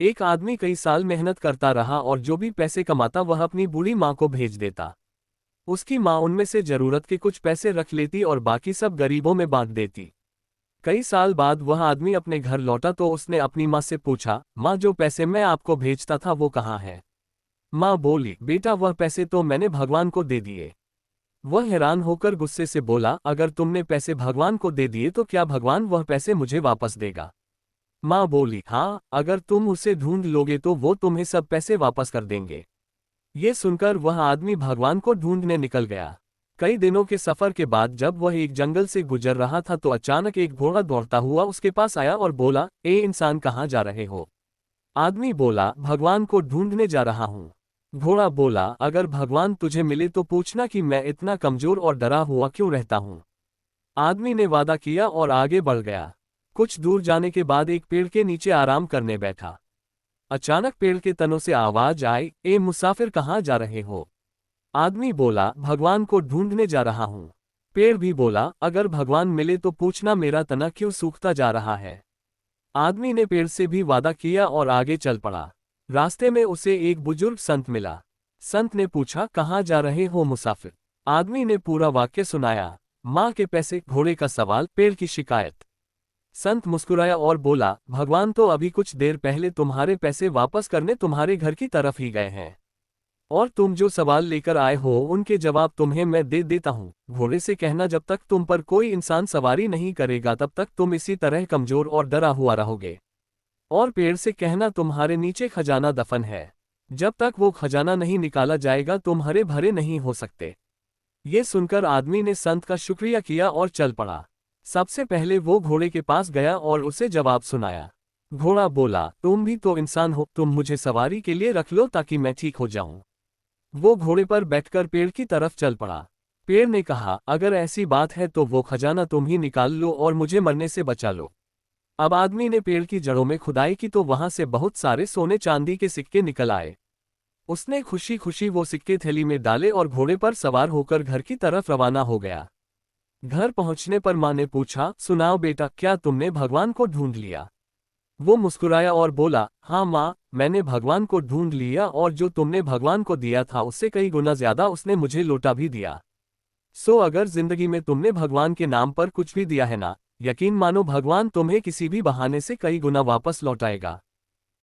एक आदमी कई साल मेहनत करता रहा और जो भी पैसे कमाता वह अपनी बूढ़ी माँ को भेज देता। उसकी माँ उनमें से जरूरत के कुछ पैसे रख लेती और बाकी सब गरीबों में बांट देती। कई साल बाद वह आदमी अपने घर लौटा तो उसने अपनी माँ से पूछा, माँ जो पैसे मैं आपको भेजता था वो कहाँ है? माँ बोली, बेटा वह पैसे तो मैंने भगवान को दे दिए। वह हैरान होकर गुस्से से बोला, अगर तुमने पैसे भगवान को दे दिए तो क्या भगवान वह पैसे मुझे वापस देगा? माँ बोली, हाँ, अगर तुम उसे ढूंढ लोगे तो वो तुम्हें सब पैसे वापस कर देंगे। ये सुनकर वह आदमी भगवान को ढूंढने निकल गया। कई दिनों के सफर के बाद जब वह एक जंगल से गुजर रहा था तो अचानक एक घोड़ा दौड़ता हुआ उसके पास आया और बोला, ए इंसान कहाँ जा रहे हो? आदमी बोला, भगवान को ढूंढने जा रहा हूँ। घोड़ा बोला, अगर भगवान तुझे मिले तो पूछना कि मैं इतना कमजोर और डरा हुआ क्यों रहता हूँ। आदमी ने वादा किया और आगे बढ़ गया। कुछ दूर जाने के बाद एक पेड़ के नीचे आराम करने बैठा। अचानक पेड़ के तनों से आवाज आई, ए मुसाफिर कहाँ जा रहे हो? आदमी बोला, भगवान को ढूंढने जा रहा हूँ। पेड़ भी बोला, अगर भगवान मिले तो पूछना मेरा तना क्यों सूखता जा रहा है। आदमी ने पेड़ से भी वादा किया और आगे चल पड़ा। रास्ते में उसे एक बुजुर्ग संत मिला। संत ने पूछा, कहाँ जा रहे हो मुसाफिर? आदमी ने पूरा वाक्य सुनाया। माँ के पैसे, घोड़े का सवाल, पेड़ की शिकायत। संत मुस्कुराया और बोला, भगवान तो अभी कुछ देर पहले तुम्हारे पैसे वापस करने तुम्हारे घर की तरफ ही गए हैं। और तुम जो सवाल लेकर आए हो उनके जवाब तुम्हें मैं दे देता हूँ। घोड़े से कहना, जब तक तुम पर कोई इंसान सवारी नहीं करेगा तब तक तुम इसी तरह कमजोर और डरा हुआ रहोगे। और पेड़ से कहना, तुम्हारे नीचे खजाना दफन है। जब तक वो खजाना नहीं निकाला जाएगा तुम हरे भरे नहीं हो सकते। ये सुनकर आदमी ने संत का शुक्रिया किया और चल पड़ा। सबसे पहले वो घोड़े के पास गया और उसे जवाब सुनाया। घोड़ा बोला, तुम भी तो इंसान हो, तुम मुझे सवारी के लिए रख लो ताकि मैं ठीक हो जाऊं। वो घोड़े पर बैठकर पेड़ की तरफ चल पड़ा। पेड़ ने कहा, अगर ऐसी बात है तो वो खजाना तुम ही निकाल लो और मुझे मरने से बचा लो। अब आदमी ने पेड़ की जड़ों में खुदाई की तो वहां से बहुत सारे सोने चांदी के सिक्के निकल आए। उसने खुशी खुशी वो सिक्के थैली में डाले और घोड़े पर सवार होकर घर की तरफ रवाना हो गया। घर पहुंचने पर माँ ने पूछा, सुनाओ बेटा, क्या तुमने भगवान को ढूंढ लिया? वो मुस्कुराया और बोला, हाँ माँ, मैंने भगवान को ढूंढ लिया और जो तुमने भगवान को दिया था उससे कई गुना ज्यादा उसने मुझे लौटा भी दिया। सो अगर जिंदगी में तुमने भगवान के नाम पर कुछ भी दिया है ना, यकीन मानो भगवान तुम्हें किसी भी बहाने से कई गुना वापस लौटाएगा।